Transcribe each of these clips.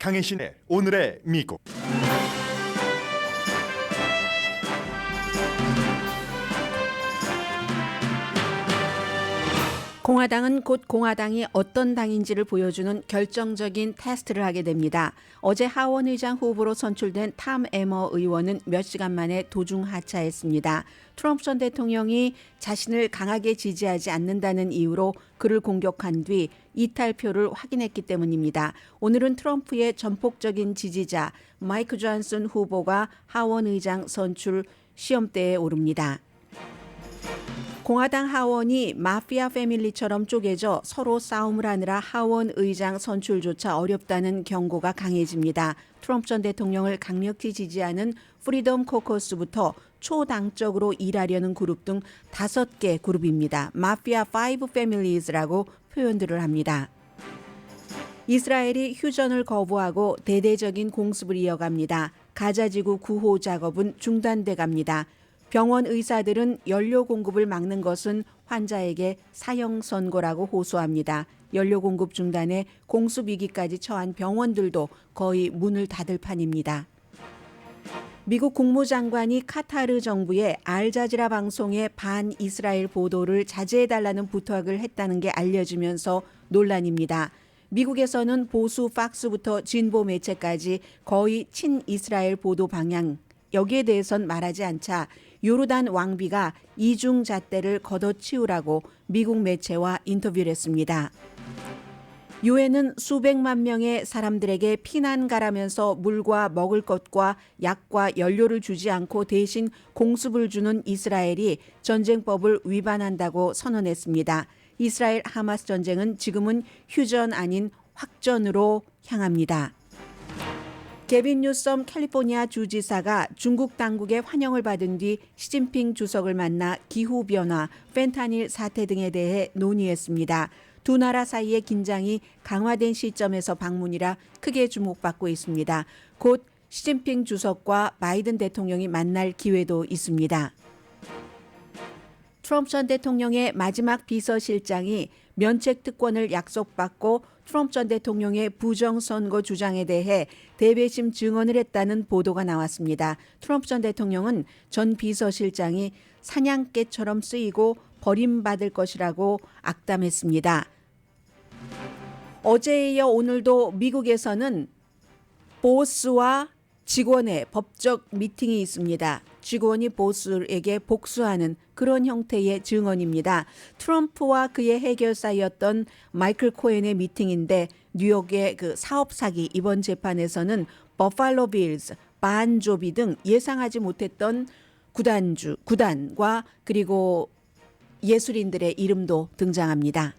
강혜신의 오늘의 미국. 공화당은 곧 공화당이 어떤 당인지를 보여주는 결정적인 테스트를 하게 됩니다. 어제 하원 의장 후보로 선출된 탐 에머 의원은 몇 시간 만에 도중 하차했습니다. 트럼프 전 대통령이 자신을 강하게 지지하지 않는다는 이유로 그를 공격한 뒤 이탈표를 확인했기 때문입니다. 오늘은 트럼프의 전폭적인 지지자 마이크 존슨 후보가 하원 의장 선출 시험대에 오릅니다. 공화당 하원이 마피아 패밀리처럼 쪼개져 서로 싸움을 하느라 하원 의장 선출조차 어렵다는 경고가 강해집니다. 트럼프 전 대통령을 강력히 지지하는 프리덤 코커스부터 초당적으로 일하려는 그룹 등 5개 그룹입니다. 마피아 5 패밀리즈라고 표현들을 합니다. 이스라엘이 휴전을 거부하고 대대적인 공습을 이어갑니다. 가자지구 구호 작업은 중단돼 갑니다. 병원 의사들은 연료 공급을 막는 것은 환자에게 사형 선고라고 호소합니다. 연료 공급 중단에 공습 위기까지 처한 병원들도 거의 문을 닫을 판입니다. 미국 국무장관이 카타르 정부에 알자지라 방송의 반이스라엘 보도를 자제해달라는 부탁을 했다는 게 알려지면서 논란입니다. 미국에서는 보수 팍스부터 진보 매체까지 거의 친이스라엘 보도 방향, 여기에 대해선 말하지 않자 요르단 왕비가 이중잣대를 걷어치우라고 미국 매체와 인터뷰를 했습니다. 유엔은 수백만 명의 사람들에게 피난 가라면서 물과 먹을 것과 약과 연료를 주지 않고 대신 공습을 주는 이스라엘이 전쟁법을 위반한다고 선언했습니다. 이스라엘 하마스 전쟁은 지금은 휴전 아닌 확전으로 향합니다. 게빈 뉴섬 캘리포니아 주지사가 중국 당국의 환영을 받은 뒤 시진핑 주석을 만나 기후변화, 펜타닐 사태 등에 대해 논의했습니다. 두 나라 사이의 긴장이 강화된 시점에서 방문이라 크게 주목받고 있습니다. 곧 시진핑 주석과 바이든 대통령이 만날 기회도 있습니다. 트럼프 전 대통령의 마지막 비서실장이 면책 특권을 약속받고 트럼프 전 대통령의 부정선거 주장에 대해 대배심 증언을 했다는 보도가 나왔습니다. 트럼프 전 대통령은 전 비서실장이 사냥개처럼 쓰이고 버림받을 것이라고 악담했습니다. 어제에 이어 오늘도 미국에서는 보스와 직원의 법적 미팅이 있습니다. 직원이 보스에게 복수하는 그런 형태의 증언입니다. 트럼프와 그의 해결사였던 마이클 코엔의 미팅인데 뉴욕의 그 사업 사기 이번 재판에서는 버팔로 빌즈, 반조비 등 예상하지 못했던 구단과 그리고 예술인들의 이름도 등장합니다.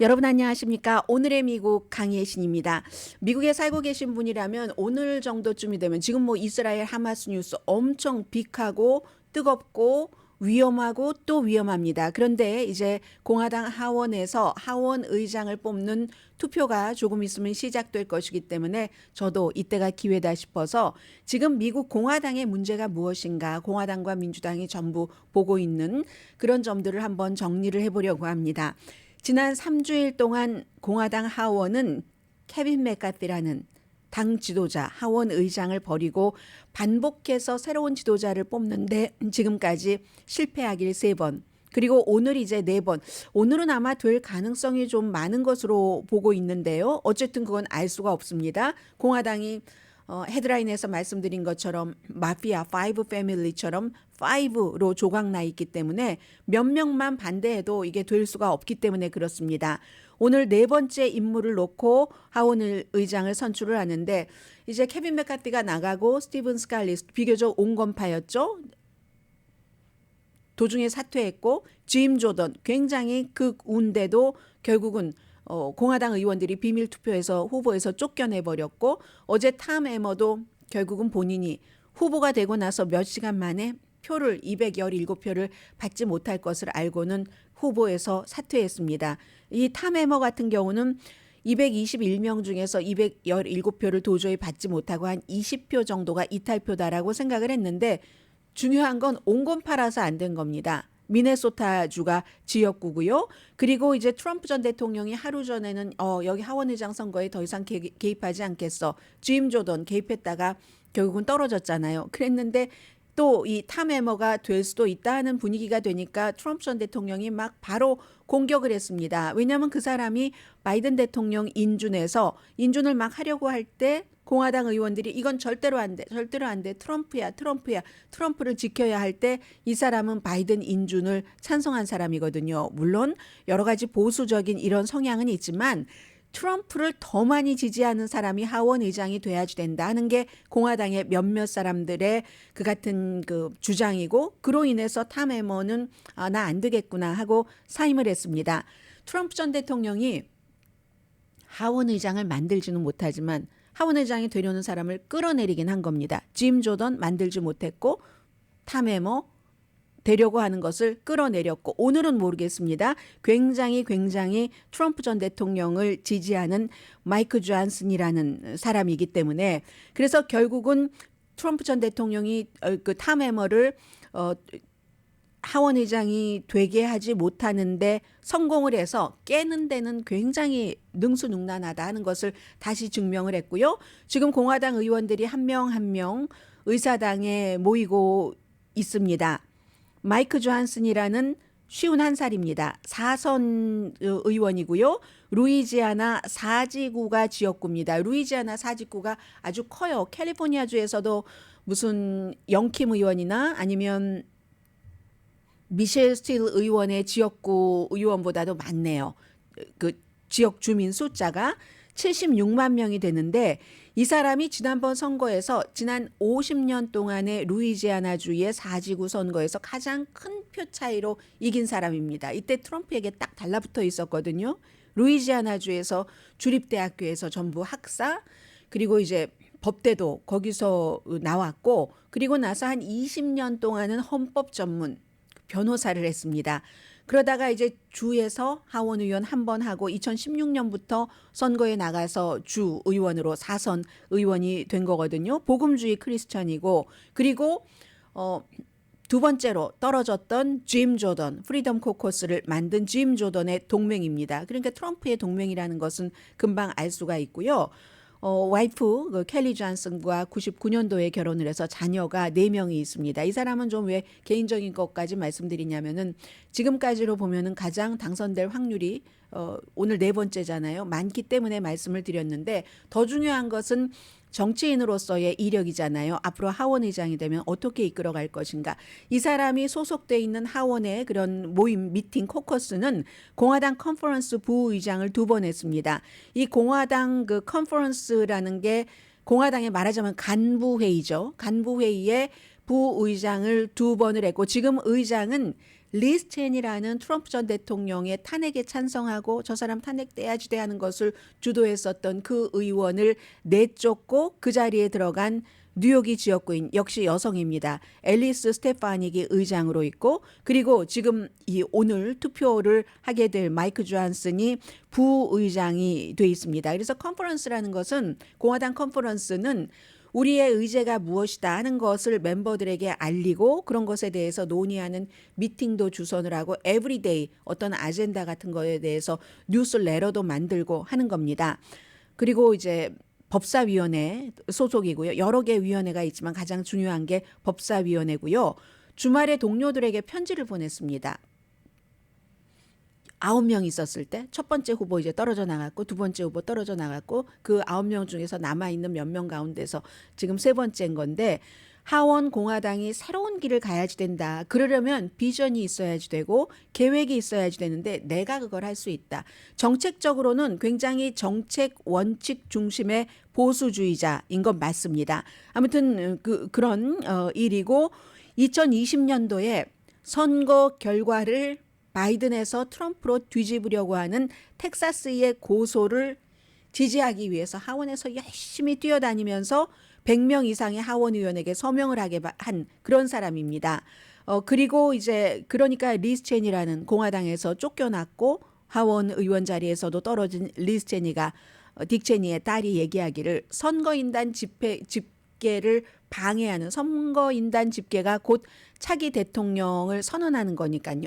여러분 안녕하십니까? 오늘의 미국 강혜신입니다. 미국에 살고 계신 분이라면 오늘 정도쯤이 되면 지금 이스라엘 하마스 뉴스 엄청 빅하고 뜨겁고 위험하고 또 위험합니다. 그런데 이제 공화당 하원에서 하원 의장을 뽑는 투표가 조금 있으면 시작될 것이기 때문에 저도 이때가 기회다 싶어서 지금 미국 공화당의 문제가 무엇인가, 공화당과 민주당이 전부 보고 있는 그런 점들을 한번 정리를 해보려고 합니다. 지난 3주일 동안 공화당 하원은 케빈 맥카티라는 당 지도자, 하원 의장을 버리고 반복해서 새로운 지도자를 뽑는데 지금까지 실패하길 3번, 그리고 오늘 이제 4번. 오늘은 아마 될 가능성이 좀 많은 것으로 보고 있는데요. 어쨌든 그건 알 수가 없습니다. 공화당이 헤드라인에서 말씀드린 것처럼 마피아 5 패밀리처럼 5로 조각나 있기 때문에 몇 명만 반대해도 이게 될 수가 없기 때문에 그렇습니다. 오늘 4번째 임무를 놓고 하원 의장을 선출을 하는데 이제 케빈 맥카티가 나가고 스티븐 스칼리스 비교적 온건파였죠. 도중에 사퇴했고 짐 조던 굉장히 극우인데도 결국은 공화당 의원들이 비밀투표에서 후보에서 쫓겨내버렸고 어제 탐 에머도 결국은 본인이 후보가 되고 나서 몇 시간 만에 표를 217표를 받지 못할 것을 알고는 후보에서 사퇴했습니다. 이 탐 에머 같은 경우는 221명 중에서 217표를 도저히 받지 못하고 한 20표 정도가 이탈표다라고 생각을 했는데 중요한 건 온건파라서 안 된 겁니다. 미네소타주가 지역구고요. 그리고 이제 트럼프 전 대통령이 하루 전에는 여기 하원의장 선거에 더 이상 개입하지 않겠어. 짐 조던 개입했다가 결국은 떨어졌잖아요. 그랬는데 또 이 탐해머가 될 수도 있다는 분위기가 되니까 트럼프 전 대통령이 막 바로 공격을 했습니다. 왜냐하면 그 사람이 바이든 대통령 인준을 막 하려고 할 때 공화당 의원들이 이건 절대로 안 돼, 절대로 안 돼, 트럼프야, 트럼프를 지켜야 할 때 이 사람은 바이든 인준을 찬성한 사람이거든요. 물론 여러 가지 보수적인 이런 성향은 있지만 트럼프를 더 많이 지지하는 사람이 하원 의장이 돼야지 된다 하는 게 공화당의 몇몇 사람들의 그 같은 그 주장이고, 그로 인해서 탐 해머는 나 안 되겠구나 하고 사임을 했습니다. 트럼프 전 대통령이 하원 의장을 만들지는 못하지만 하원 의장이 되려는 사람을 끌어내리긴 한 겁니다. 짐 조던 만들지 못했고 탐 해머 되려고 하는 것을 끌어내렸고, 오늘은 모르겠습니다. 굉장히 트럼프 전 대통령을 지지하는 마이크 존슨이라는 사람이기 때문에, 그래서 결국은 트럼프 전 대통령이 그 탐 해머를 하원 의장이 되게 하지 못하는데 성공을 해서 깨는 데는 굉장히 능수능란하다 하는 것을 다시 증명을 했고요. 지금 공화당 의원들이 한 명 한 명 의사당에 모이고 있습니다. 마이크 존슨이라는 51살입니다. 4선 의원이고요. 루이지아나 4지구가 지역구입니다. 루이지아나 4지구가 아주 커요. 캘리포니아주에서도 무슨 영킴 의원이나 아니면 미셸 스틸 의원의 지역구 의원보다도 많네요. 그 지역 주민 숫자가 76만 명이 되는데, 이 사람이 지난번 선거에서 지난 50년 동안의 루이지아나주의 4지구 선거에서 가장 큰 표 차이로 이긴 사람입니다. 이때 트럼프에게 딱 달라붙어 있었거든요. 루이지아나주에서 주립대학교에서 전부 학사, 그리고 이제 법대도 거기서 나왔고, 그리고 나서 한 20년 동안은 헌법 전문 변호사를 했습니다. 그러다가 이제 주에서 하원 의원 한 번 하고 2016년부터 선거에 나가서 주 의원으로 4선 의원이 된 거거든요. 복음주의 크리스천이고, 그리고 두 번째로 떨어졌던 짐 조던, 프리덤 코커스를 만든 짐 조던의 동맹입니다. 그러니까 트럼프의 동맹이라는 것은 금방 알 수가 있고요. 와이프 그 켈리 존슨과 99년도에 결혼을 해서 자녀가 4명이 있습니다. 이 사람은 좀 왜 개인적인 것까지 말씀드리냐면은 지금까지로 보면은 가장 당선될 확률이 오늘 4번째잖아요. 많기 때문에 말씀을 드렸는데, 더 중요한 것은 정치인으로서의 이력이잖아요. 앞으로 하원 의장이 되면 어떻게 이끌어갈 것인가. 이 사람이 소속돼 있는 하원의 그런 모임, 미팅, 코커스는 공화당 컨퍼런스 부의장을 2번 했습니다. 이 공화당 그 컨퍼런스라는 게 공화당에 말하자면 간부회의죠. 간부회의에 부의장을 2번을 했고, 지금 의장은 리스 첸이라는 트럼프 전 대통령의 탄핵에 찬성하고 저 사람 탄핵돼야지 돼 하는 것을 주도했었던 그 의원을 내쫓고 그 자리에 들어간 뉴욕이 지역구인 역시 여성입니다. 앨리스 스테파닉이 의장으로 있고, 그리고 지금 이 오늘 투표를 하게 될 마이크 존슨이 부의장이 돼 있습니다. 그래서 컨퍼런스라는 것은, 공화당 컨퍼런스는 우리의 의제가 무엇이다 하는 것을 멤버들에게 알리고 그런 것에 대해서 논의하는 미팅도 주선을 하고 에브리데이 어떤 아젠다 같은 거에 대해서 뉴스레터도 만들고 하는 겁니다. 그리고 이제 법사위원회 소속이고요. 여러 개 위원회가 있지만 가장 중요한 게 법사위원회고요. 주말에 동료들에게 편지를 보냈습니다. 9명 있었을 때 첫 번째 후보 이제 떨어져 나갔고, 두 번째 후보 떨어져 나갔고, 그 9명 중에서 남아있는 몇 명 가운데서 지금 세 번째인 건데, 하원 공화당이 새로운 길을 가야지 된다. 그러려면 비전이 있어야지 되고 계획이 있어야지 되는데 내가 그걸 할 수 있다. 정책적으로는 굉장히 정책 원칙 중심의 보수주의자인 건 맞습니다. 아무튼 그런 일이고, 2020년도에 선거 결과를 바이든에서 트럼프로 뒤집으려고 하는 텍사스의 고소를 지지하기 위해서 하원에서 열심히 뛰어다니면서 100명 이상의 하원 의원에게 서명을 하게 한 그런 사람입니다. 그리고 이제 그러니까 리스 체니라는 공화당에서 쫓겨났고 하원 의원 자리에서도 떨어진 리스 체니가 딕 체니의 딸이 얘기하기를 선거인단 집계를 방해하는 선거인단 집계가 곧 차기 대통령을 선언하는 거니까요.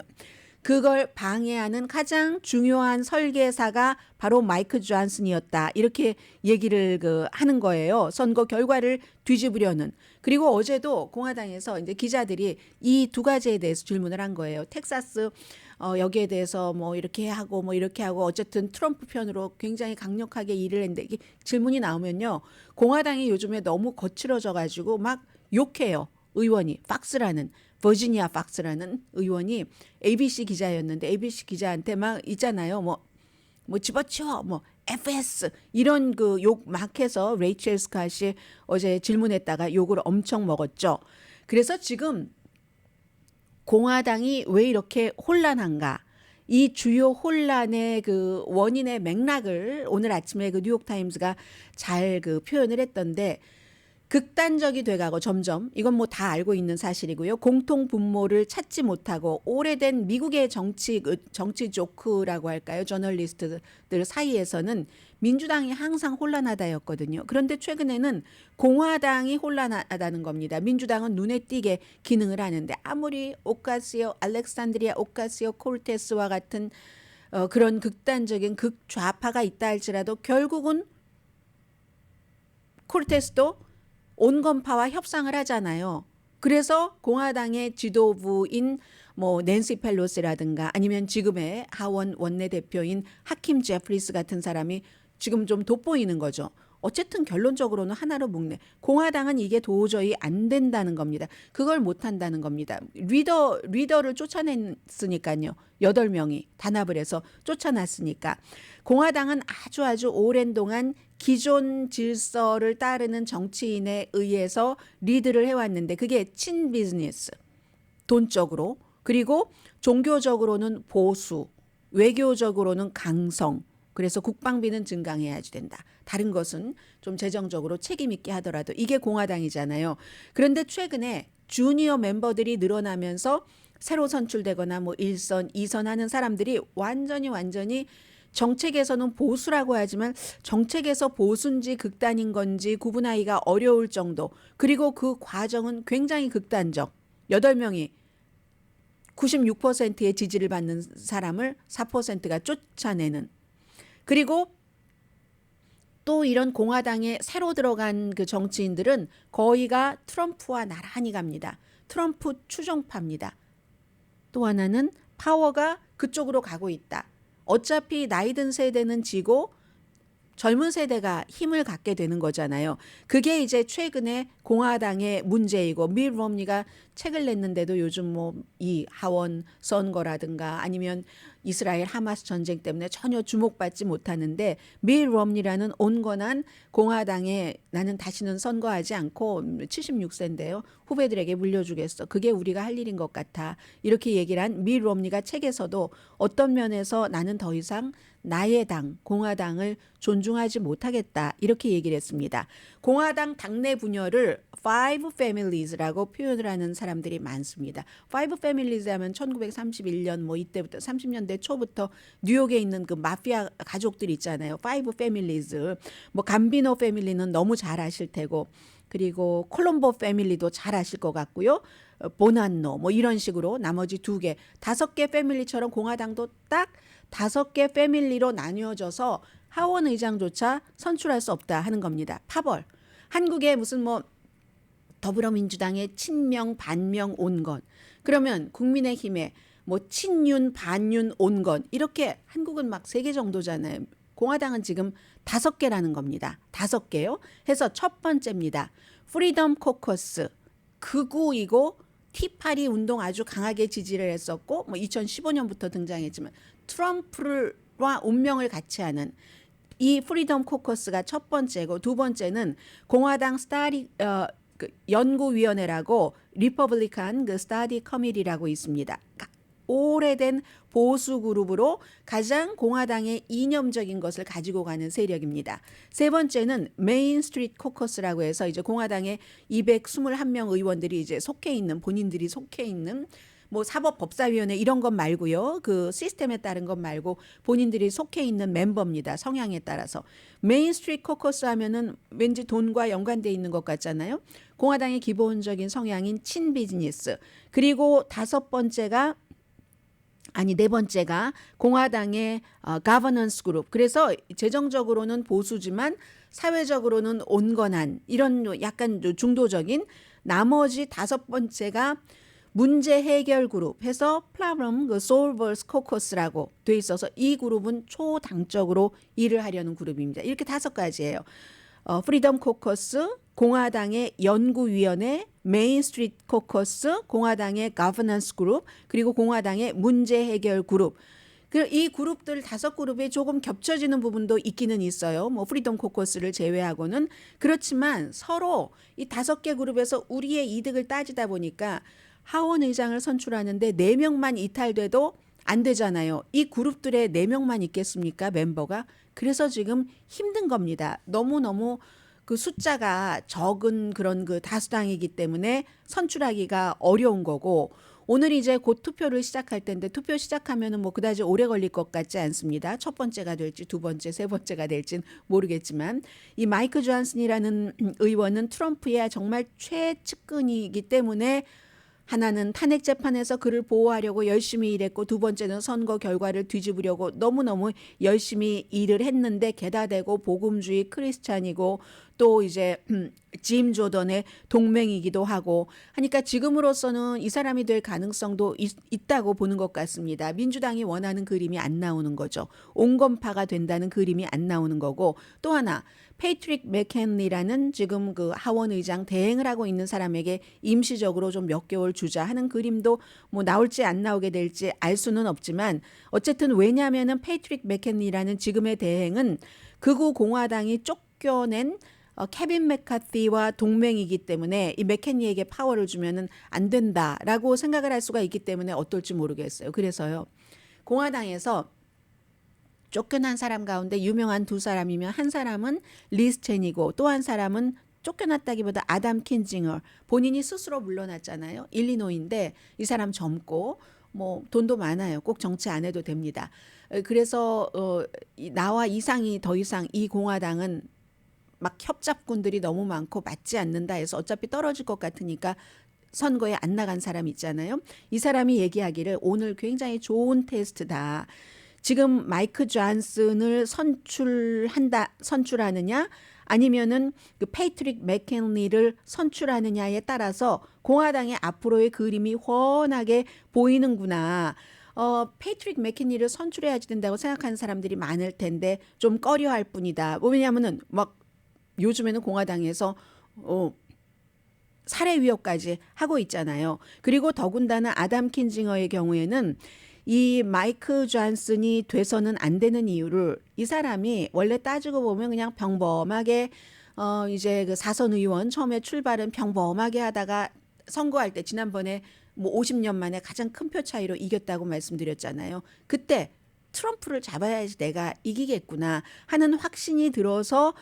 그걸 방해하는 가장 중요한 설계사가 바로 마이크 존슨이었다. 이렇게 얘기를 하는 거예요. 선거 결과를 뒤집으려는. 그리고 어제도 공화당에서 이제 기자들이 이 두 가지에 대해서 질문을 한 거예요. 텍사스 여기에 대해서 뭐 이렇게 하고 뭐 이렇게 하고 어쨌든 트럼프 편으로 굉장히 강력하게 일을 했는데 이게 질문이 나오면요. 공화당이 요즘에 너무 거칠어져 가지고 막 욕해요. 의원이 팍스라는 버지니아 팍스라는 의원이 ABC 기자였는데 ABC 기자한테 막 있잖아요. 뭐 집어치워 뭐 FS 이런 욕 막 해서 레이첼 스캇이 어제 질문했다가 욕을 엄청 먹었죠. 그래서 지금 공화당이 왜 이렇게 혼란한가? 이 주요 혼란의 원인의 맥락을 오늘 아침에 뉴욕타임스가 잘 정말 했던데 극단적이 돼가고 점점 이건 뭐 다 알고 있는 사실이고요. 공통 분모를 찾지 못하고 오래된 미국의 정치 조크라고 할까요? 저널리스트들 사이에서는 민주당이 항상 혼란하다였거든요. 그런데 최근에는 공화당이 혼란하다는 겁니다. 민주당은 눈에 띄게 기능을 하는데 아무리 알렉산드리아 오카시오 콜테스와 같은 그런 극단적인 극좌파가 있다 할지라도 결국은 콜테스도 온건파와 협상을 하잖아요. 그래서 공화당의 지도부인 뭐 낸시 펠로시라든가 아니면 지금의 하원 원내대표인 하킴 제프리스 같은 사람이 지금 좀 돋보이는 거죠. 어쨌든 결론적으로는 하나로 묶네. 공화당은 이게 도저히 안 된다는 겁니다. 그걸 못 한다는 겁니다. 리더를 쫓아냈으니까요. 8명이 단합을 해서 쫓아놨으니까. 공화당은 아주 오랜 동안 기존 질서를 따르는 정치인에 의해서 리드를 해왔는데 그게 친비즈니스, 돈적으로, 그리고 종교적으로는 보수, 외교적으로는 강성, 그래서 국방비는 증강해야지 된다. 다른 것은 좀 재정적으로 책임 있게 하더라도 이게 공화당이잖아요. 그런데 최근에 주니어 멤버들이 늘어나면서 새로 선출되거나 뭐 1선, 2선 하는 사람들이 완전히 정책에서는 보수라고 하지만 정책에서 보수인지 극단인 건지 구분하기가 어려울 정도. 그리고 그 과정은 굉장히 극단적. 8명이 96%의 지지를 받는 사람을 4%가 쫓아내는. 그리고 또 이런 공화당에 새로 들어간 정치인들은 거의가 트럼프와 나란히 갑니다. 트럼프 추종파입니다. 또 하나는 파워가 그쪽으로 가고 있다. 어차피 나이 든 세대는 지고 젊은 세대가 힘을 갖게 되는 거잖아요. 그게 이제 최근에 공화당의 문제이고 밀 롬니가 책을 냈는데도 요즘 뭐 이 하원 선거라든가 아니면 이스라엘 하마스 전쟁 때문에 전혀 주목받지 못하는데 밀 롬니라는 온건한 공화당에 나는 다시는 선거하지 않고 76세인데요. 후배들에게 물려주겠어. 그게 우리가 할 일인 것 같아. 이렇게 얘기를 한 밀 롬니가 책에서도 어떤 면에서 나는 더 이상 나의 당, 공화당을 존중하지 못하겠다. 이렇게 얘기를 했습니다. 공화당 당내 분열을 Five Families라고 표현을 하는 사람들이 많습니다. Five Families 하면 1931년 뭐 이때부터 30년대 초부터 뉴욕에 있는 그 마피아 가족들 있잖아요. Five Families. 뭐 감비노 패밀리는 너무 잘 아실 테고 그리고 콜롬보 패밀리도 잘 아실 것 같고요. 보난노 뭐 이런 식으로 나머지 2개, 5개 패밀리처럼 공화당도 딱 5개 패밀리로 나뉘어져서 하원 의장조차 선출할 수 없다 하는 겁니다. 파벌. 한국에 무슨 뭐 더불어민주당의 친명, 반명, 온건. 그러면 국민의힘에 뭐 친윤, 반윤, 온건. 이렇게 한국은 막 3개 정도잖아요. 공화당은 지금 5개라는 겁니다. 5개요. 해서 첫 번째입니다. 프리덤 코커스. 극우이고 티파리 운동 아주 강하게 지지를 했었고 뭐 2015년부터 등장했지만 트럼프와 운명을 같이 하는 이 프리덤 코커스가 첫 번째고 두 번째는 공화당 연구위원회라고 리퍼블리칸 스타디 커미티라고 있습니다. 오래된 보수 그룹으로 가장 공화당의 이념적인 것을 가지고 가는 세력입니다. 세 번째는 메인 스트리트 코커스라고 해서 이제 공화당의 221명 의원들이 이제 본인들이 속해 있는 뭐 사법법사위원회 이런 것 말고요. 그 시스템에 따른 것 말고 본인들이 속해 있는 멤버입니다. 성향에 따라서. 메인 스트리트 코커스 하면은 왠지 돈과 연관돼 있는 것 같잖아요. 공화당의 기본적인 성향인 친비즈니스. 그리고 네 번째가 공화당의 가버넌스 그룹. 그래서 재정적으로는 보수지만 사회적으로는 온건한 이런 약간 중도적인 나머지 다섯 번째가 문제 해결 그룹 해서 플라브럼 그 솔버스 코커스라고 돼 있어서 이 그룹은 초당적으로 일을 하려는 그룹입니다. 이렇게 다섯 가지예요. 프리덤 코커스, 공화당의 연구위원회, 메인 스트리트 코커스, 공화당의 가버넌스 그룹, 그리고 공화당의 문제 해결 그룹. 이 그룹들 다섯 그룹에 조금 겹쳐지는 부분도 있기는 있어요. 뭐 프리덤 코커스를 제외하고는. 그렇지만 서로 이 다섯 개 그룹에서 우리의 이득을 따지다 보니까 하원 의장을 선출하는데 4명만 이탈돼도 안 되잖아요. 이 그룹들에 4명만 있겠습니까? 멤버가. 그래서 지금 힘든 겁니다. 너무너무 그 숫자가 적은 그런 그 다수당이기 때문에 선출하기가 어려운 거고, 오늘 이제 곧 투표를 시작할 텐데 투표 시작하면은 뭐 그다지 오래 걸릴 것 같지 않습니다. 첫 번째가 될지 두 번째, 세 번째가 될진 모르겠지만 이 마이크 존슨이라는 의원은 트럼프의 정말 최측근이기 때문에 하나는 탄핵 재판에서 그를 보호하려고 열심히 일했고 두 번째는 선거 결과를 뒤집으려고 너무너무 열심히 일을 했는데 게다 대고 복음주의 크리스찬이고 또 이제 짐 조던의 동맹이기도 하고 하니까 지금으로서는 이 사람이 될 가능성도 있다고 보는 것 같습니다. 민주당이 원하는 그림이 안 나오는 거죠. 온건파가 된다는 그림이 안 나오는 거고, 또 하나 패트릭 맥켄리라는 지금 그 하원 의장 대행을 하고 있는 사람에게 임시적으로 좀 몇 개월 주자 하는 그림도 뭐 나올지 안 나오게 될지 알 수는 없지만, 어쨌든 왜냐하면은 패트릭 맥켄리라는 지금의 대행은 극우 공화당이 쫓겨낸 케빈 맥카티와 동맹이기 때문에 이 맥켄리에게 파워를 주면은 안 된다라고 생각을 할 수가 있기 때문에 어떨지 모르겠어요. 그래서요, 공화당에서 쫓겨난 사람 가운데 유명한 두 사람이면 한 사람은 리스 체니고 또 한 사람은 쫓겨났다기보다 아담 킨징어, 본인이 스스로 물러났잖아요. 일리노이인데 이 사람 젊고 뭐 돈도 많아요. 꼭 정치 안 해도 됩니다. 그래서 나와 이상이 더 이상 이 공화당은 막 협잡군들이 너무 많고 맞지 않는다 해서 어차피 떨어질 것 같으니까 선거에 안 나간 사람 있잖아요. 이 사람이 얘기하기를 오늘 굉장히 좋은 테스트다. 지금 마이크 존슨을 선출하느냐 아니면은 그 패트릭 맥켄리를 선출하느냐에 따라서 공화당의 앞으로의 그림이 훤하게 보이는구나. 패트릭 맥켄리를 선출해야지 된다고 생각하는 사람들이 많을 텐데 좀 꺼려할 뿐이다. 왜냐하면은 막 요즘에는 공화당에서 살해 위협까지 하고 있잖아요. 그리고 더군다나 아담 킨징어의 경우에는 이 마이크 존슨이 돼서는 안 되는 이유를, 이 사람이 원래 따지고 보면 그냥 평범하게 이제 그 사선 의원 처음에 출발은 평범하게 하다가 선거할 때 지난번에 뭐 50년 만에 가장 큰 표 차이로 이겼다고 말씀드렸잖아요. 그때 트럼프를 잡아야지 내가 이기겠구나 하는 확신이 들어서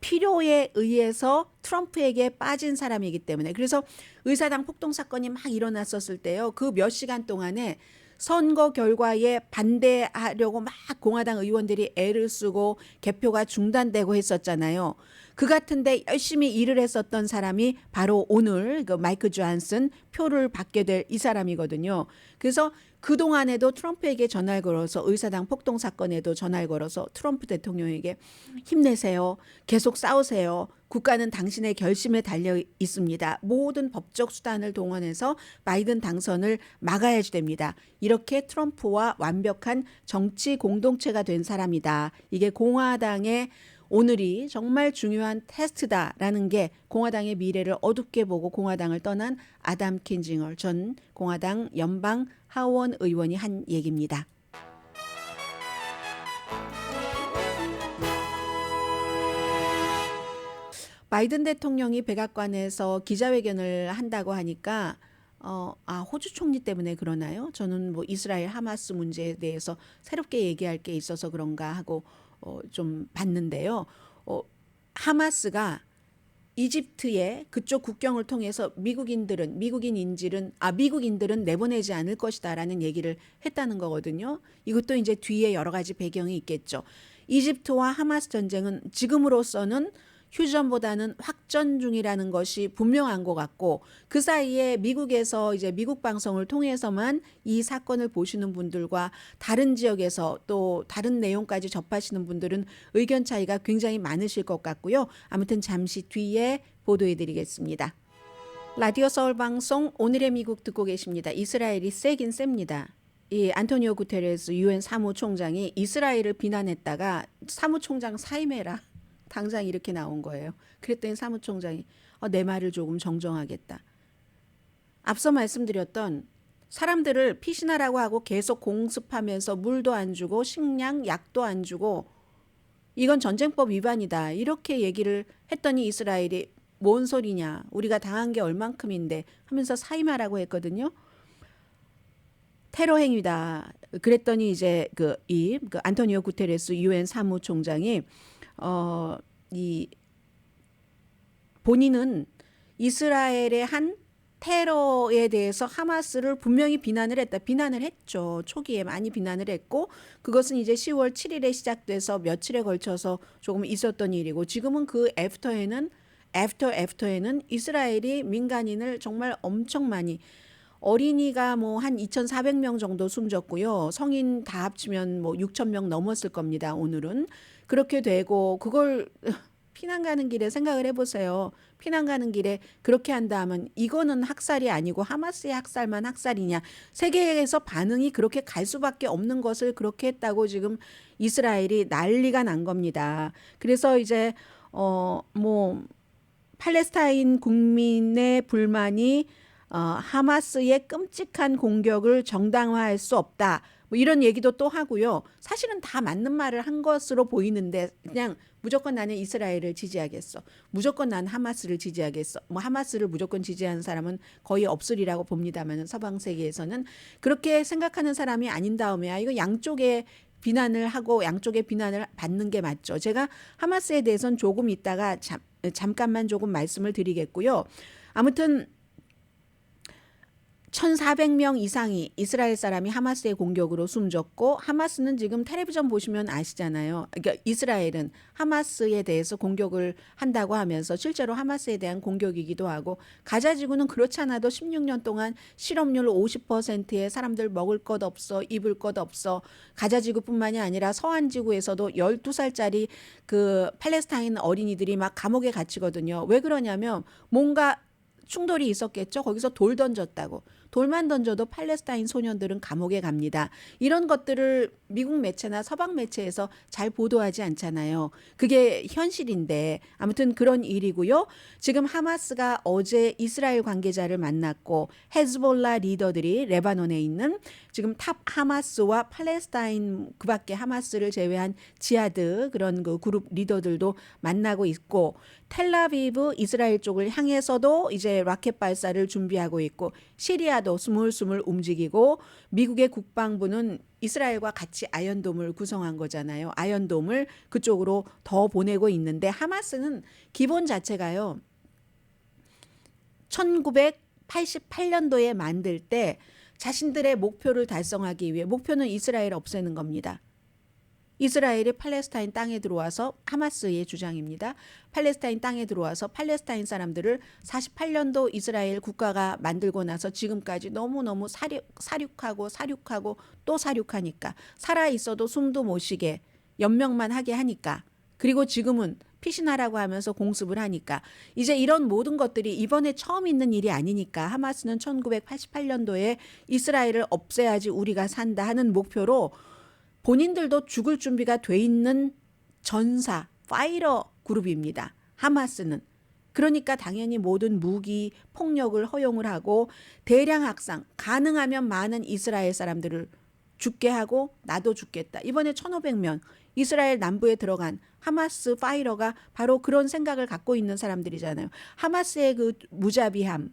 필요에 의해서 트럼프에게 빠진 사람이기 때문에, 그래서 의사당 폭동 사건이 막 일어났었을 때요, 그 몇 시간 동안에 선거 결과에 반대하려고 막 공화당 의원들이 애를 쓰고 개표가 중단되고 했었잖아요. 그 같은데 열심히 일을 했었던 사람이 바로 오늘 그 마이크 존슨 표를 받게 될 이 사람이거든요. 그래서 그동안에도 트럼프에게 전화를 걸어서 의사당 폭동 사건에도 전화를 걸어서 트럼프 대통령에게 힘내세요. 계속 싸우세요. 국가는 당신의 결심에 달려 있습니다. 모든 법적 수단을 동원해서 바이든 당선을 막아야지 됩니다. 이렇게 트럼프와 완벽한 정치 공동체가 된 사람이다. 이게 공화당의 오늘이 정말 중요한 테스트다라는 게 공화당의 미래를 어둡게 보고 공화당을 떠난 아담 킨징어 전 공화당 연방 하원 의원이 한 얘기입니다. 바이든 대통령이 백악관에서 기자회견을 한다고 하니까 호주 총리 때문에 그러나요? 저는 뭐 이스라엘 하마스 문제에 대해서 새롭게 얘기할 게 있어서 그런가 하고 좀 봤는데요. 하마스가 이집트의 그쪽 국경을 통해서 미국인들은 내보내지 않을 것이다라는 얘기를 했다는 거거든요. 이것도 이제 뒤에 여러 가지 배경이 있겠죠. 이집트와 하마스 전쟁은 지금으로서는 휴전보다는 확전 중이라는 것이 분명한 것 같고, 그 사이에 미국에서 이제 미국 방송을 통해서만 이 사건을 보시는 분들과 다른 지역에서 또 다른 내용까지 접하시는 분들은 의견 차이가 굉장히 많으실 것 같고요. 아무튼 잠시 뒤에 보도해 드리겠습니다. 라디오 서울 방송 오늘의 미국 듣고 계십니다. 이스라엘이 세긴 셉니다. 이 안토니오 구테레스 유엔 사무총장이 이스라엘을 비난했다가 사무총장 사임해라. 당장 이렇게 나온 거예요. 그랬더니 사무총장이 내 말을 조금 정정하겠다. 앞서 말씀드렸던 사람들을 피신하라고 하고 계속 공습하면서 물도 안 주고 식량, 약도 안 주고 이건 전쟁법 위반이다. 이렇게 얘기를 했더니 이스라엘이 뭔 소리냐. 우리가 당한 게 얼만큼인데 하면서 사임하라고 했거든요. 테러 행위다. 그랬더니 이제 그 안토니오 구테레스 유엔 사무총장이 본인은 이스라엘의 한 테러에 대해서 하마스를 분명히 비난을 했죠. 초기에 많이 비난을 했고, 그것은 이제 10월 7일에 시작돼서 며칠에 걸쳐서 조금 있었던 일이고, 지금은 그 애프터에는 이스라엘이 민간인을 정말 엄청 많이, 어린이가 뭐 한 2,400명 정도 숨졌고요. 성인 다 합치면 뭐 6,000명 넘었을 겁니다. 오늘은. 그렇게 되고, 그걸 피난 가는 길에 생각을 해보세요. 피난 가는 길에 그렇게 한다 하면 이거는 학살이 아니고 하마스의 학살만 학살이냐. 세계에서 반응이 그렇게 갈 수밖에 없는 것을 그렇게 했다고 지금 이스라엘이 난리가 난 겁니다. 그래서 이제 팔레스타인 국민의 불만이 하마스의 끔찍한 공격을 정당화할 수 없다. 뭐 이런 얘기도 또 하고요. 사실은 다 맞는 말을 한 것으로 보이는데 그냥 무조건 나는 이스라엘을 지지하겠어. 무조건 난 하마스를 지지하겠어. 뭐 하마스를 무조건 지지하는 사람은 거의 없으리라고 봅니다만 서방 세계에서는 그렇게 생각하는 사람이 아닌 다음에야 이거 양쪽에 비난을 하고 양쪽의 비난을 받는 게 맞죠. 제가 하마스에 대해서는 조금 있다가 잠깐만 조금 말씀을 드리겠고요. 아무튼 1,400명 이상이 이스라엘 사람이 하마스의 공격으로 숨졌고, 하마스는 지금 텔레비전 보시면 아시잖아요. 그러니까 이스라엘은 하마스에 대해서 공격을 한다고 하면서 실제로 하마스에 대한 공격이기도 하고, 가자지구는 그렇지 않아도 16년 동안 실업률 50%의 사람들 먹을 것 없어, 입을 것 없어. 가자지구뿐만이 아니라 서안지구에서도 12살짜리 그 팔레스타인 어린이들이 막 감옥에 갇히거든요. 왜 그러냐면 뭔가 충돌이 있었겠죠. 거기서 돌 던졌다고. 돌만 던져도 팔레스타인 소년들은 감옥에 갑니다. 이런 것들을 미국 매체나 서방 매체에서 잘 보도하지 않잖아요. 그게 현실인데 아무튼 그런 일이고요. 지금 하마스가 어제 이스라엘 관계자를 만났고, 헤즈볼라 리더들이 레바논에 있는 지금 탑 하마스와 팔레스타인 그 밖에 하마스를 제외한 지하드 그런 그 그룹 리더들도 만나고 있고, 텔라비브 이스라엘 쪽을 향해서도 이제 라켓 발사를 준비하고 있고, 시리아도 스물스물 움직이고, 미국의 국방부는 이스라엘과 같이 아이언돔을 구성한 거잖아요. 아이언돔을 그쪽으로 더 보내고 있는데, 하마스는 기본 자체가요. 1988년도에 만들 때 자신들의 목표를 달성하기 위해, 목표는 이스라엘 없애는 겁니다. 이스라엘이 팔레스타인 땅에 들어와서, 하마스의 주장입니다. 팔레스타인 땅에 들어와서 팔레스타인 사람들을 48년도 이스라엘 국가가 만들고 나서 지금까지 너무너무 사륙하고 또 사륙하니까, 살아있어도 숨도 못 쉬게 연명만 하게 하니까, 그리고 지금은 피신하라고 하면서 공습을 하니까, 이제 이런 모든 것들이 이번에 처음 있는 일이 아니니까 하마스는 1988년도에 이스라엘을 없애야지 우리가 산다 하는 목표로 본인들도 죽을 준비가 돼 있는 전사, 파이터 그룹입니다. 하마스는. 그러니까 당연히 모든 무기, 폭력을 허용을 하고 대량 학살, 가능하면 많은 이스라엘 사람들을 죽게 하고 나도 죽겠다. 이번에 1,500명 이스라엘 남부에 들어간 하마스 파이터가 바로 그런 생각을 갖고 있는 사람들이잖아요. 하마스의 그 무자비함,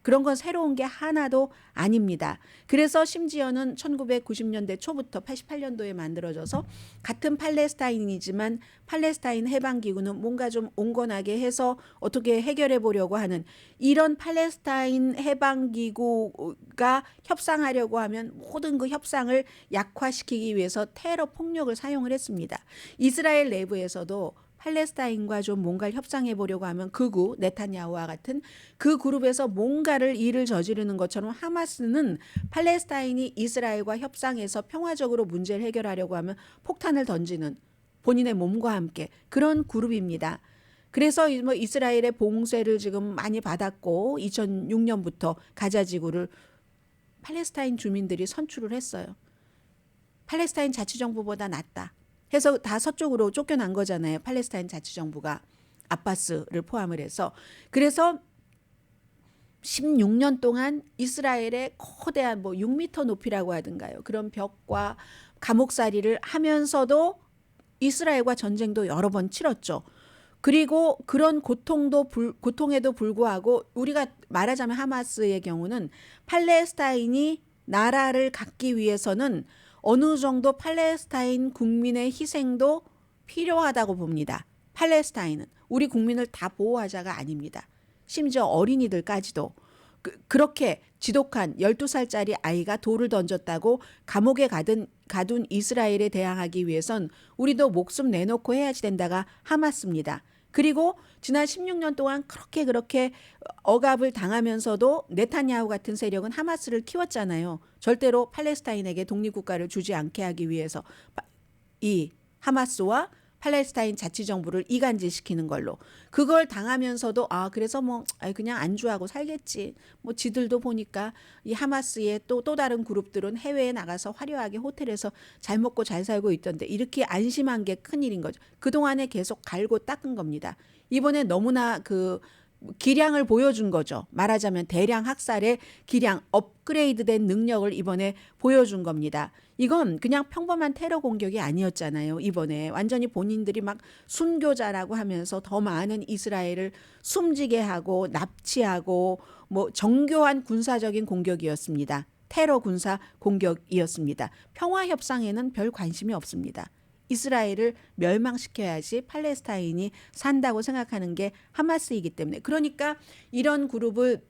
그런 건 새로운 게 하나도 아닙니다. 그래서 심지어는 1990년대 초부터 88년도에 만들어져서 같은 팔레스타인이지만 팔레스타인 해방기구는 뭔가 좀 온건하게 해서 어떻게 해결해 보려고 하는 이런 팔레스타인 해방기구가 협상하려고 하면 모든 그 협상을 약화시키기 위해서 테러 폭력을 사용을 했습니다. 이스라엘 내부에서도 팔레스타인과 좀 뭔가를 협상해 보려고 하면 극우 네타냐후와 같은 그 그룹에서 뭔가를 일을 저지르는 것처럼 하마스는 팔레스타인이 이스라엘과 협상해서 평화적으로 문제를 해결하려고 하면 폭탄을 던지는 본인의 몸과 함께 그런 그룹입니다. 그래서 뭐 이스라엘의 봉쇄를 지금 많이 받았고 2006년부터 가자 지구를 팔레스타인 주민들이 선출을 했어요. 팔레스타인 자치정부보다 낫다 해서 다 서쪽으로 쫓겨난 거잖아요. 팔레스타인 자치정부가 아바스를 포함을 해서. 그래서 16년 동안 이스라엘의 거대한 뭐 6m 높이라고 하든가요. 그런 벽과 감옥살이를 하면서도 이스라엘과 전쟁도 여러 번 치렀죠. 그리고 그런 고통에도 불구하고 우리가 말하자면 하마스의 경우는 팔레스타인이 나라를 갖기 위해서는 어느 정도 팔레스타인 국민의 희생도 필요하다고 봅니다. 팔레스타인은 우리 국민을 다 보호하자가 아닙니다. 심지어 어린이들까지도 그렇게 지독한 12살짜리 아이가 돌을 던졌다고 감옥에 가둔 이스라엘에 대항하기 위해선 우리도 목숨 내놓고 해야지 된다가 하마스입니다. 그리고 지난 16년 동안 그렇게 억압을 당하면서도 네타냐후 같은 세력은 하마스를 키웠잖아요. 절대로 팔레스타인에게 독립국가를 주지 않게 하기 위해서 이 하마스와 팔레스타인 자치정부를 이간질시키는 걸로 그걸 당하면서도 그래서 뭐 그냥 안주하고 살겠지. 뭐 지들도 보니까 이 하마스의 또 다른 그룹들은 해외에 나가서 화려하게 호텔에서 잘 먹고 잘 살고 있던데 이렇게 안심한 게 큰일인 거죠. 그동안에 계속 갈고 닦은 겁니다. 이번에 너무나 그 기량을 보여준 거죠. 말하자면 대량 학살의 기량, 업그레이드된 능력을 이번에 보여준 겁니다. 이건 그냥 평범한 테러 공격이 아니었잖아요. 이번에 완전히 본인들이 막 순교자라고 하면서 더 많은 이스라엘을 숨지게 하고 납치하고 뭐 정교한 군사적인 공격이었습니다. 테러 군사 공격이었습니다. 평화 협상에는 별 관심이 없습니다. 이스라엘을 멸망시켜야지 팔레스타인이 산다고 생각하는 게 하마스이기 때문에 그러니까 이런 그룹을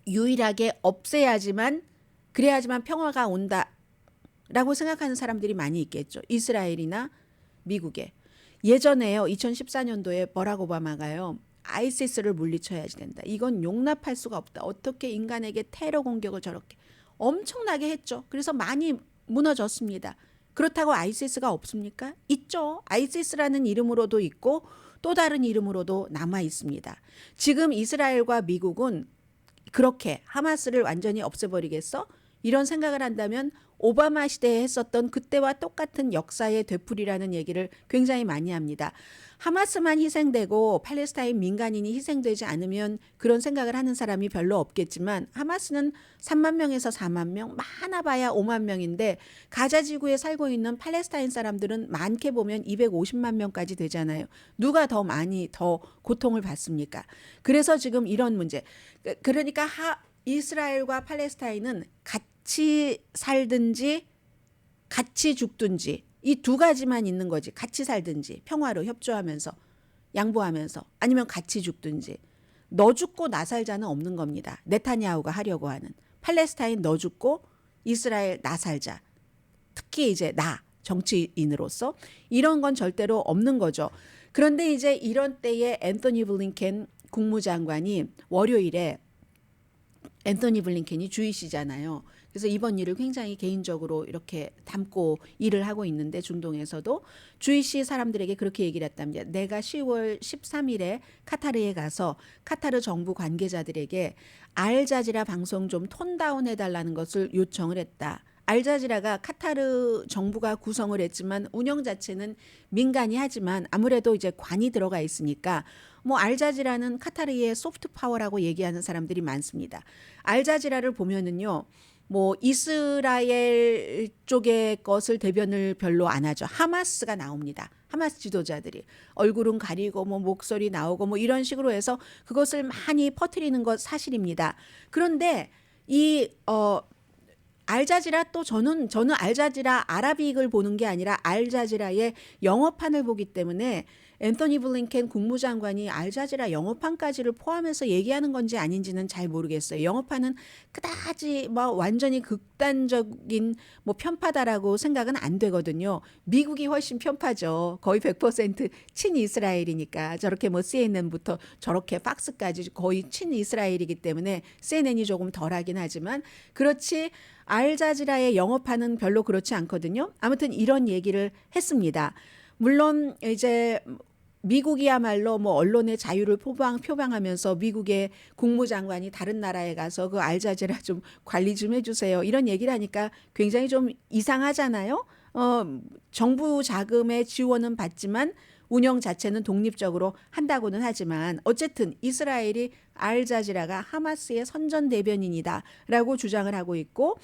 유일하게 없애야지만 그래야지만 평화가 온다라고 생각하는 사람들이 많이 있겠죠. 이스라엘이나 미국에. 예전에요. 2014년도에 버락 오바마가요. 아이시스를 물리쳐야지 된다. 이건 용납할 수가 없다. 어떻게 인간에게 테러 공격을 저렇게 엄청나게 했죠. 그래서 많이 무너졌습니다. 그렇다고 아이시스가 없습니까? 있죠. 아이시스라는 이름으로도 있고 또 다른 이름으로도 남아 있습니다. 지금 이스라엘과 미국은 그렇게 하마스를 완전히 없애버리겠어? 이런 생각을 한다면 오바마 시대에 했었던 그때와 똑같은 역사의 되풀이라는 얘기를 굉장히 많이 합니다. 하마스만 희생되고 팔레스타인 민간인이 희생되지 않으면 그런 생각을 하는 사람이 별로 없겠지만 하마스는 3만 명에서 4만 명, 많아봐야 5만 명인데 가자 지구에 살고 있는 팔레스타인 사람들은 많게 보면 250만 명까지 되잖아요. 누가 더 많이 더 고통을 받습니까? 그래서 지금 이런 문제. 그러니까 이스라엘과 팔레스타인은 같이 살든지 같이 죽든지 이 두 가지만 있는 거지. 같이 살든지 평화로 협조하면서 양보하면서 아니면 같이 죽든지 너 죽고 나 살자는 없는 겁니다. 네타냐후가 하려고 하는 팔레스타인 너 죽고 이스라엘 나 살자. 특히 이제 나 정치인으로서 이런 건 절대로 없는 거죠. 그런데 이제 이런 때에 앤서니 블링켄 국무장관이 월요일에 앤서니 블링켄이 주이시잖아요. 그래서 이번 일을 굉장히 개인적으로 이렇게 담고 일을 하고 있는데 중동에서도 주이시 사람들에게 그렇게 얘기를 했답니다. 내가 10월 13일에 카타르에 가서 카타르 정부 관계자들에게 알자지라 방송 좀 톤다운 해달라는 것을 요청을 했다. 알자지라가 카타르 정부가 구성을 했지만 운영 자체는 민간이 하지만 아무래도 이제 관이 들어가 있으니까 뭐 알자지라는 카타르의 소프트 파워라고 얘기하는 사람들이 많습니다. 알자지라를 보면은요. 뭐 이스라엘 쪽의 것을 대변을 별로 안 하죠. 하마스가 나옵니다. 하마스 지도자들이 얼굴은 가리고 뭐 목소리 나오고 뭐 이런 식으로 해서 그것을 많이 퍼뜨리는 것 사실입니다. 그런데 이 알자지라 또 저는 알자지라 아라빅을 보는 게 아니라 알자지라의 영어판을 보기 때문에 앤토니 블링켄 국무장관이 알자지라 영어판까지를 포함해서 얘기하는 건지 아닌지는 잘 모르겠어요. 영어판은 그다지 뭐 완전히 극단적인 뭐 편파다라고 생각은 안 되거든요. 미국이 훨씬 편파죠. 거의 100% 친이스라엘이니까 저렇게 뭐 CNN부터 저렇게 팍스까지 거의 친이스라엘이기 때문에 CNN이 조금 덜하긴 하지만 그렇지 알자지라의 영어판은 별로 그렇지 않거든요. 아무튼 이런 얘기를 했습니다. 물론 이제 미국이야말로 뭐 언론의 자유를 표방하면서 미국의 국무장관이 다른 나라에 가서 그 알자지라 좀 관리 좀 해주세요. 이런 얘기를 하니까 굉장히 좀 이상하잖아요. 정부 자금의 지원은 받지만 운영 자체는 독립적으로 한다고는 하지만 어쨌든 이스라엘이 알자지라가 하마스의 선전 대변인이다라고 주장을 하고 있고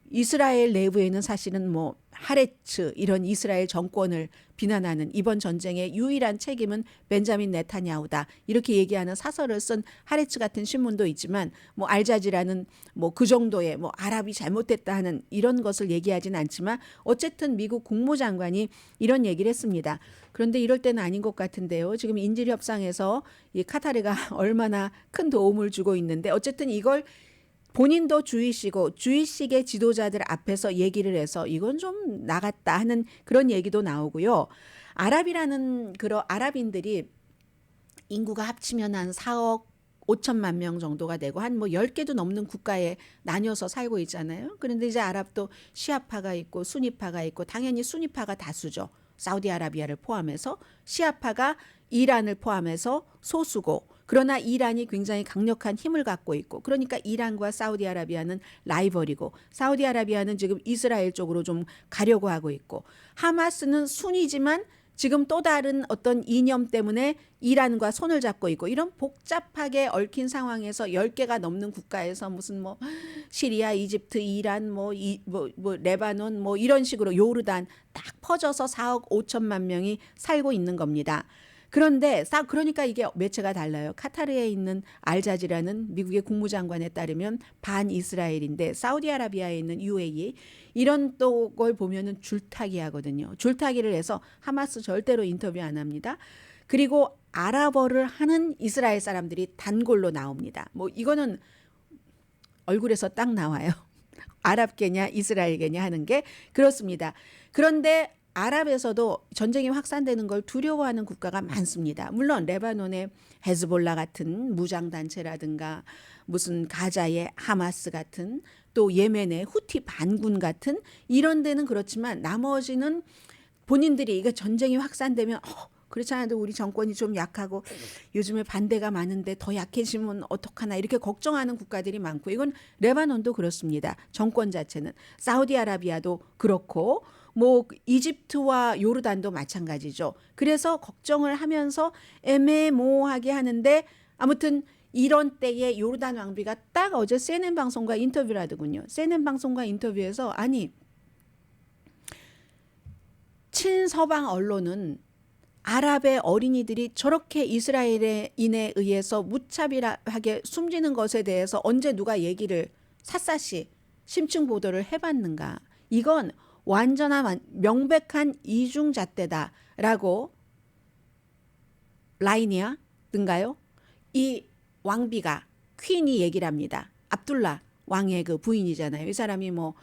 이스라엘 내부에는 사실은 뭐 하레츠 이런 이스라엘 정권을 비난하는 이번 전쟁의 유일한 책임은 벤자민 네타냐후다 이렇게 얘기하는 사설을 쓴 하레츠 같은 신문도 있지만 뭐 알자지라는 뭐 그 정도의 뭐 아랍이 잘못됐다 하는 이런 것을 얘기하진 않지만 어쨌든 미국 국무장관이 이런 얘기를 했습니다. 그런데 이럴 때는 아닌 것 같은데요. 지금 인질 협상에서 이 카타르가 얼마나 큰 도움을 주고 있는데 어쨌든 이걸 본인도 주이시고 주이식의 지도자들 앞에서 얘기를 해서 이건 좀 나갔다 하는 그런 얘기도 나오고요. 아랍이라는 그런 아랍인들이 인구가 합치면 한 4억 5천만 명 정도가 되고 한 뭐 10개도 넘는 국가에 나뉘어서 살고 있잖아요. 그런데 이제 아랍도 시아파가 있고 수니파가 있고 당연히 수니파가 다수죠. 사우디아라비아를 포함해서 시아파가 이란을 포함해서 소수고 그러나 이란이 굉장히 강력한 힘을 갖고 있고 그러니까 이란과 사우디아라비아는 라이벌이고 사우디아라비아는 지금 이스라엘 쪽으로 좀 가려고 하고 있고 하마스는 순이지만 지금 또 다른 어떤 이념 때문에 이란과 손을 잡고 있고 이런 복잡하게 얽힌 상황에서 10개가 넘는 국가에서 무슨 뭐 시리아, 이집트, 이란, 뭐 레바논 뭐 이런 식으로 요르단 딱 퍼져서 4억 5천만 명이 살고 있는 겁니다. 그런데 그러니까 이게 매체가 달라요. 카타르에 있는 알자지라는 미국의 국무장관에 따르면 반이스라엘인데 사우디아라비아에 있는 UAE 이런 또 걸 보면은 줄타기 하거든요. 줄타기를 해서 하마스 절대로 인터뷰 안 합니다. 그리고 아랍어를 하는 이스라엘 사람들이 단골로 나옵니다. 뭐 이거는 얼굴에서 딱 나와요. 아랍계냐 이스라엘계냐 하는 게 그렇습니다. 그런데 아랍에서도 전쟁이 확산되는 걸 두려워하는 국가가 많습니다. 물론 레바논의 헤즈볼라 같은 무장단체라든가 무슨 가자의 하마스 같은 또 예멘의 후티 반군 같은 이런 데는 그렇지만 나머지는 본인들이 이게 전쟁이 확산되면 그렇지 않아도 우리 정권이 좀 약하고 요즘에 반대가 많은데 더 약해지면 어떡하나 이렇게 걱정하는 국가들이 많고 이건 레바논도 그렇습니다. 정권 자체는 사우디아라비아도 그렇고 뭐 이집트와 요르단도 마찬가지죠. 그래서 걱정을 하면서 애매모호하게 하는데 아무튼 이런 때에 요르단 왕비가 딱 어제 CNN 방송과 인터뷰를 하더군요. CNN 방송과 인터뷰에서 아니 친서방 언론은 아랍의 어린이들이 저렇게 이스라엘인에 의해서 무차별하게 숨지는 것에 대해서 언제 누가 얘기를 샅샅이 심층 보도를 해봤는가. 이건 완전한 명백한 이중잣대다라고 라이니아든가요? 이 왕비가 퀸이 얘기를 합니다. 압둘라 왕의 그 부인이잖아요. 이 사람이 뭐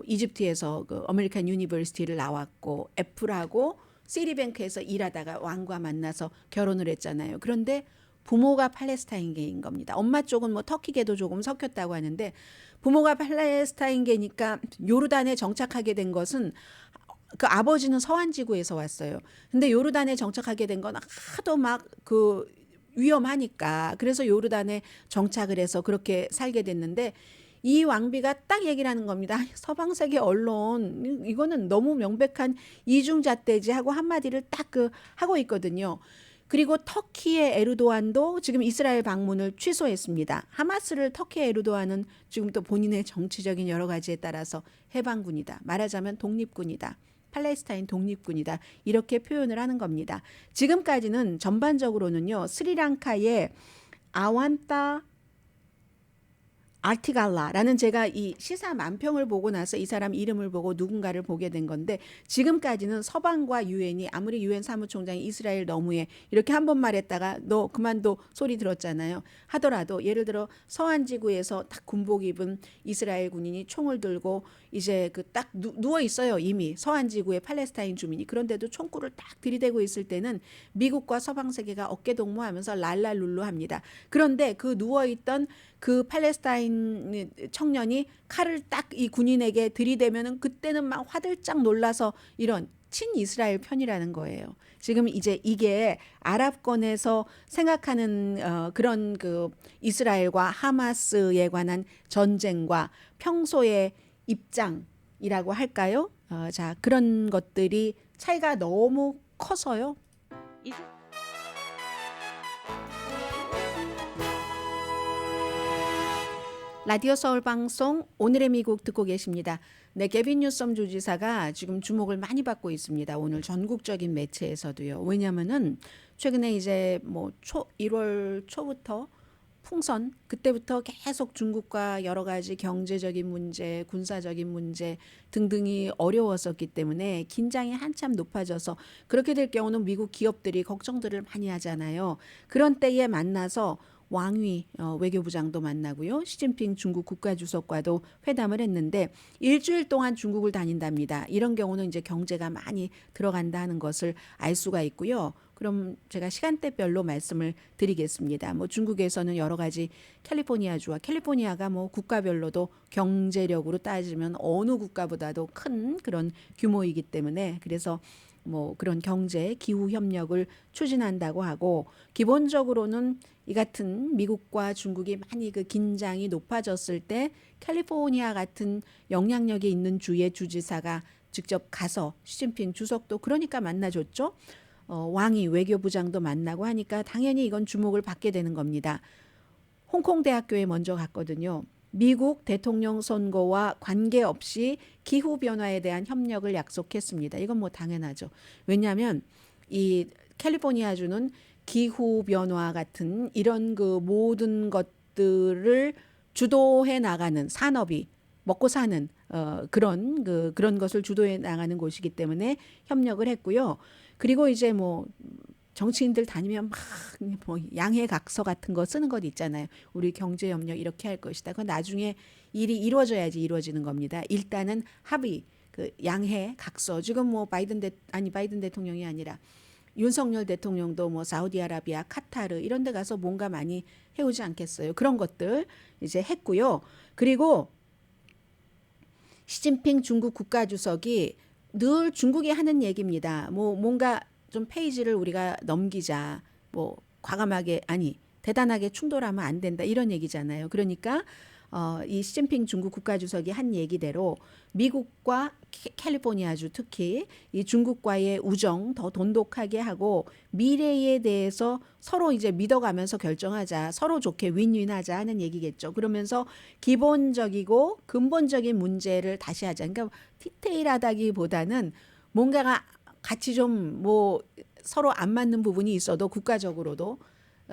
이집트에서 그 아메리칸 유니버시티를 나왔고 애플하고 시리뱅크에서 일하다가 왕과 만나서 결혼을 했잖아요. 그런데 부모가 팔레스타인계인 겁니다. 엄마 쪽은 뭐 터키계도 조금 섞였다고 하는데 부모가 팔레스타인계니까 요르단에 정착하게 된 것은 그 아버지는 서한지구에서 왔어요. 근데 요르단에 정착하게 된 건 하도 막 그 위험하니까 그래서 요르단에 정착을 해서 그렇게 살게 됐는데 이 왕비가 딱 얘기를 하는 겁니다. 서방 세계 언론 이거는 너무 명백한 이중잣대지 하고 한마디를 딱 하고 있거든요. 그리고 터키의 에르도안도 지금 이스라엘 방문을 취소했습니다. 하마스를 터키의 에르도안은 지금 또 본인의 정치적인 여러 가지에 따라서 해방군이다. 말하자면 독립군이다. 팔레스타인 독립군이다. 이렇게 표현을 하는 겁니다. 지금까지는 전반적으로는요. 스리랑카의 아완타 아티갈라라는 제가 이 시사 만평을 보고 나서 이 사람 이름을 보고 누군가를 보게 된 건데 지금까지는 서방과 유엔이 아무리 유엔 사무총장이 이스라엘 너무해 이렇게 한 번 말했다가 너 그만둬 소리 들었잖아요. 하더라도 예를 들어 서한지구에서 딱 군복 입은 이스라엘 군인이 총을 들고 이제 그 딱 누워 있어요. 이미 서한지구의 팔레스타인 주민이. 그런데도 총구를 딱 들이대고 있을 때는 미국과 서방 세계가 어깨 동무하면서 랄랄룰루합니다. 그런데 그 누워 있던 그 팔레스타인 청년이 칼을 딱 이 군인에게 들이대면은 그때는 막 화들짝 놀라서 이런 친이스라엘 편이라는 거예요. 지금 이제 이게 아랍권에서 생각하는 그런 그 이스라엘과 하마스에 관한 전쟁과 평소의 입장이라고 할까요? 자, 그런 것들이 차이가 너무 커서요. 라디오 서울 방송 오늘의 미국 듣고 계십니다. 네, 개빈 뉴섬 주지사가 지금 주목을 많이 받고 있습니다. 오늘 전국적인 매체에서도요. 왜냐면은 최근에 이제 뭐 1월 초부터 풍선 그때부터 계속 중국과 여러 가지 경제적인 문제, 군사적인 문제 등등이 어려웠었기 때문에 긴장이 한참 높아져서 그렇게 될 경우는 미국 기업들이 걱정들을 많이 하잖아요. 그런 때에 만나서 왕위 외교부장도 만나고요. 시진핑 중국 국가주석과도 회담을 했는데 일주일 동안 중국을 다닌답니다. 이런 경우는 이제 경제가 많이 들어간다 하는 것을 알 수가 있고요. 그럼 제가 시간대별로 말씀을 드리겠습니다. 뭐 중국에서는 여러 가지 캘리포니아가 뭐 국가별로도 경제력으로 따지면 어느 국가보다도 큰 그런 규모이기 때문에 그래서 뭐 그런 경제 기후 협력을 추진한다고 하고 기본적으로는 이 같은 미국과 중국이 많이 그 긴장이 높아졌을 때 캘리포니아 같은 영향력이 있는 주의 주지사가 직접 가서 시진핑 주석도 그러니까 만나줬죠. 왕이 외교부장도 만나고 하니까 당연히 이건 주목을 받게 되는 겁니다. 홍콩 대학교에 먼저 갔거든요. 미국 대통령 선거와 관계없이 기후변화에 대한 협력을 약속했습니다. 이건 뭐 당연하죠. 왜냐하면 이 캘리포니아주는 기후변화 같은 이런 그 모든 것들을 주도해 나가는 산업이 먹고 사는 그런 것을 주도해 나가는 곳이기 때문에 협력을 했고요. 그리고 이제 뭐 정치인들 다니면 막 뭐 양해각서 같은 거 쓰는 것 있잖아요. 우리 경제 협력 이렇게 할 것이다. 그건 나중에 일이 이루어져야지 이루어지는 겁니다. 일단은 합의, 그 양해각서. 지금 뭐 바이든 대통령이 아니라 윤석열 대통령도 뭐 사우디아라비아, 카타르 이런 데 가서 뭔가 많이 해오지 않겠어요. 그런 것들 이제 했고요. 그리고 시진핑 중국 국가주석이 늘 중국이 하는 얘기입니다. 뭐 뭔가 좀 페이지를 우리가 넘기자. 뭐 과감하게 대단하게 충돌하면 안 된다 이런 얘기잖아요. 그러니까 이 시진핑 중국 국가주석이 한 얘기대로 미국과 캘리포니아주 특히 이 중국과의 우정 더 돈독하게 하고 미래에 대해서 서로 이제 믿어가면서 결정하자. 서로 좋게 윈윈하자 하는 얘기겠죠. 그러면서 기본적이고 근본적인 문제를 다시 하자. 그러니까 디테일하다기보다는 뭔가가 같이 좀 뭐 서로 안 맞는 부분이 있어도 국가적으로도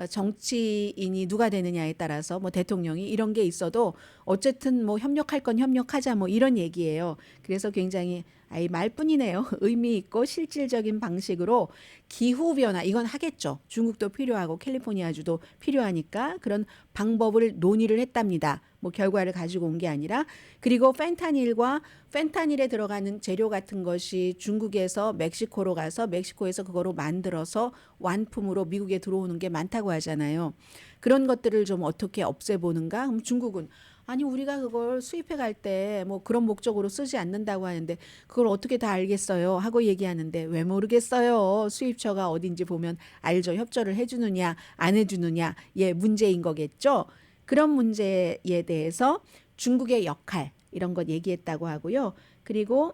정치인이 누가 되느냐에 따라서 뭐 대통령이 이런 게 있어도 어쨌든 뭐 협력할 건 협력하자 뭐 이런 얘기예요. 그래서 굉장히 말뿐이네요. 의미 있고 실질적인 방식으로 기후변화 이건 하겠죠. 중국도 필요하고 캘리포니아주도 필요하니까 그런 방법을 논의를 했답니다. 뭐 결과를 가지고 온 게 아니라 그리고 펜타닐에 들어가는 재료 같은 것이 중국에서 멕시코로 가서 멕시코에서 그거로 만들어서 완품으로 미국에 들어오는 게 많다고 하잖아요. 그런 것들을 좀 어떻게 없애보는가? 그럼 중국은 아니 우리가 그걸 수입해 갈 때 뭐 그런 목적으로 쓰지 않는다고 하는데 그걸 어떻게 다 알겠어요 하고 얘기하는데 왜 모르겠어요. 수입처가 어딘지 보면 알죠. 협조를 해주느냐 안 해주느냐 문제인 거겠죠. 그런 문제에 대해서 중국의 역할 이런 것 얘기했다고 하고요. 그리고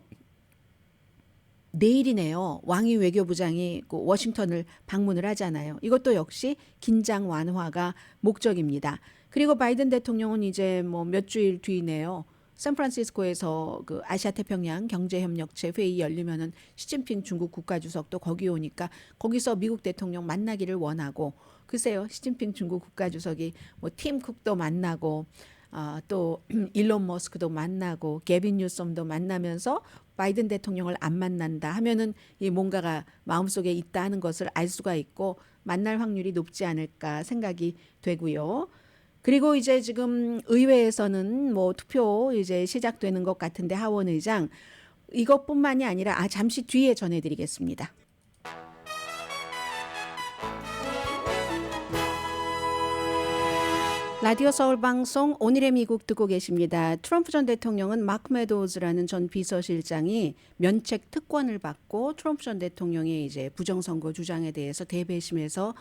내일이네요. 왕이 외교부장이 워싱턴을 방문을 하잖아요. 이것도 역시 긴장 완화가 목적입니다. 그리고 바이든 대통령은 이제 뭐 몇 주일 뒤네요. 샌프란시스코에서 그 아시아 태평양 경제협력체 회의 열리면은 시진핑 중국 국가주석도 거기 오니까 거기서 미국 대통령 만나기를 원하고 글쎄요 시진핑 중국 국가주석이 뭐 팀 쿡도 만나고 또 일론 머스크도 만나고 게빈 뉴섬도 만나면서 바이든 대통령을 안 만난다 하면은 이 뭔가가 마음속에 있다 하는 것을 알 수가 있고 만날 확률이 높지 않을까 생각이 되고요. 그리고 이제 지금 의회에서는 뭐 투표 이제 시작되는 것 같은데 하원 의장 이것뿐만이 아니라 잠시 뒤에 전해드리겠습니다. 라디오 서울 방송 오늘의 미국 듣고 계십니다. 트럼프 전 대통령은 마크 메도우즈라는 전 비서실장이 면책 특권을 받고 트럼프 전 대통령의 이제 부정선거 주장에 대해서 대배심해서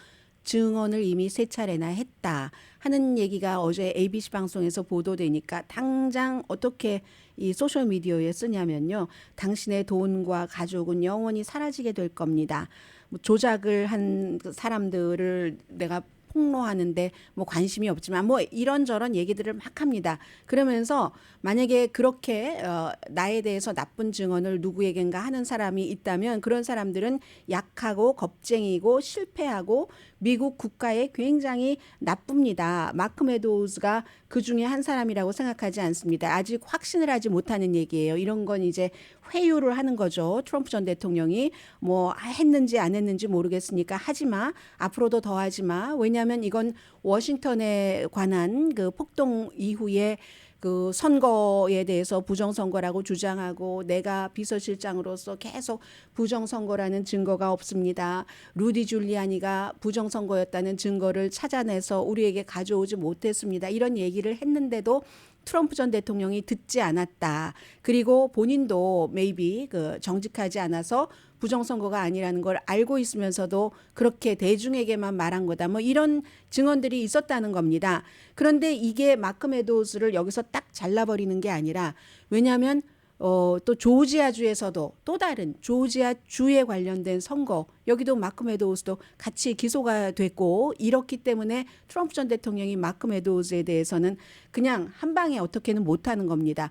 증언을 이미 3차례나 했다 하는 얘기가 어제 ABC 방송에서 보도되니까 당장 어떻게 이 소셜 미디어에 쓰냐면요. 당신의 돈과 가족은 영원히 사라지게 될 겁니다. 뭐 조작을 한 사람들을 내가 폭로하는데 뭐 관심이 없지만 뭐 이런저런 얘기들을 막 합니다. 그러면서 만약에 그렇게 나에 대해서 나쁜 증언을 누구에겐가 하는 사람이 있다면 그런 사람들은 약하고 겁쟁이고 실패하고 미국 국가에 굉장히 나쁩니다. 마크 메도우즈가 그 중에 한 사람이라고 생각하지 않습니다. 아직 확신을 하지 못하는 얘기예요. 이런 건 이제 회유를 하는 거죠. 트럼프 전 대통령이 뭐 했는지 안 했는지 모르겠으니까 하지 마. 앞으로도 더 하지 마. 왜냐하면 이건 워싱턴에 관한 그 폭동 이후에 그 선거에 대해서 부정선거라고 주장하고 내가 비서실장으로서 계속 부정선거라는 증거가 없습니다. 루디 줄리아니가 부정선거였다는 증거를 찾아내서 우리에게 가져오지 못했습니다. 이런 얘기를 했는데도 트럼프 전 대통령이 듣지 않았다. 그리고 본인도 maybe 그 정직하지 않아서 부정선거가 아니라는 걸 알고 있으면서도 그렇게 대중에게만 말한 거다. 뭐 이런 증언들이 있었다는 겁니다. 그런데 이게 마크 메도우즈를 여기서 딱 잘라버리는 게 아니라 왜냐하면 또 조지아주에서도 또 다른 조지아 주에 관련된 선거 여기도 마크 메도우즈도 같이 기소가 됐고 이렇기 때문에 트럼프 전 대통령이 마크 메도우즈에 대해서는 그냥 한 방에 어떻게는 못하는 겁니다.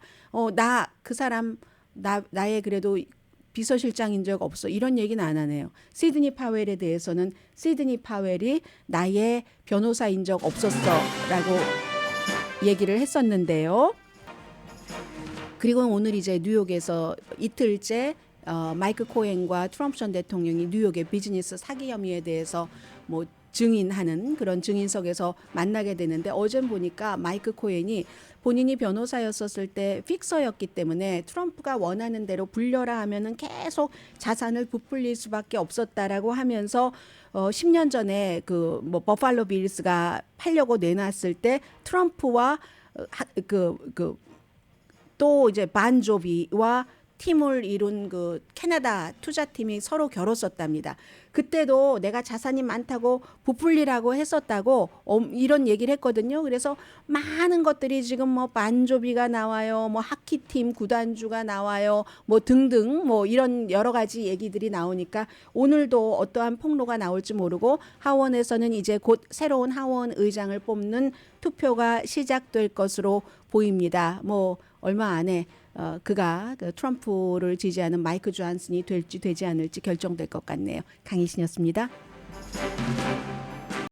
나 그 사람 나의 그래도 비서실장인 적 없어 이런 얘기는 안 하네요. 시드니 파웰에 대해서는 시드니 파웰이 나의 변호사인 적 없었어라고 얘기를 했었는데요. 그리고 오늘 이제 뉴욕에서 이틀째 마이크 코헨과 트럼프 전 대통령이 뉴욕의 비즈니스 사기 혐의에 대해서 뭐 증인하는 그런 증인석에서 만나게 되는데 어제 보니까 마이크 코헨이 본인이 변호사였었을 때 픽서였기 때문에 트럼프가 원하는 대로 불려라 하면은 계속 자산을 부풀릴 수밖에 없었다라고 하면서 10년 전에 그 뭐 버팔로 빌스가 팔려고 내놨을 때 트럼프와 또 이제 반조비와 팀을 이룬 그 캐나다 투자팀이 서로 겨뤘었답니다. 그때도 내가 자산이 많다고 부풀리라고 했었다고 이런 얘기를 했거든요. 그래서 많은 것들이 지금 뭐 반조비가 나와요. 뭐 하키팀 구단주가 나와요. 뭐 등등 뭐 이런 여러 가지 얘기들이 나오니까 오늘도 어떠한 폭로가 나올지 모르고 하원에서는 이제 곧 새로운 하원 의장을 뽑는 투표가 시작될 것으로 보입니다. 뭐 얼마 안에 그가 트럼프를 지지하는 마이크 존슨이 될지 되지 않을지 결정될 것 같네요. 강희신이었습니다.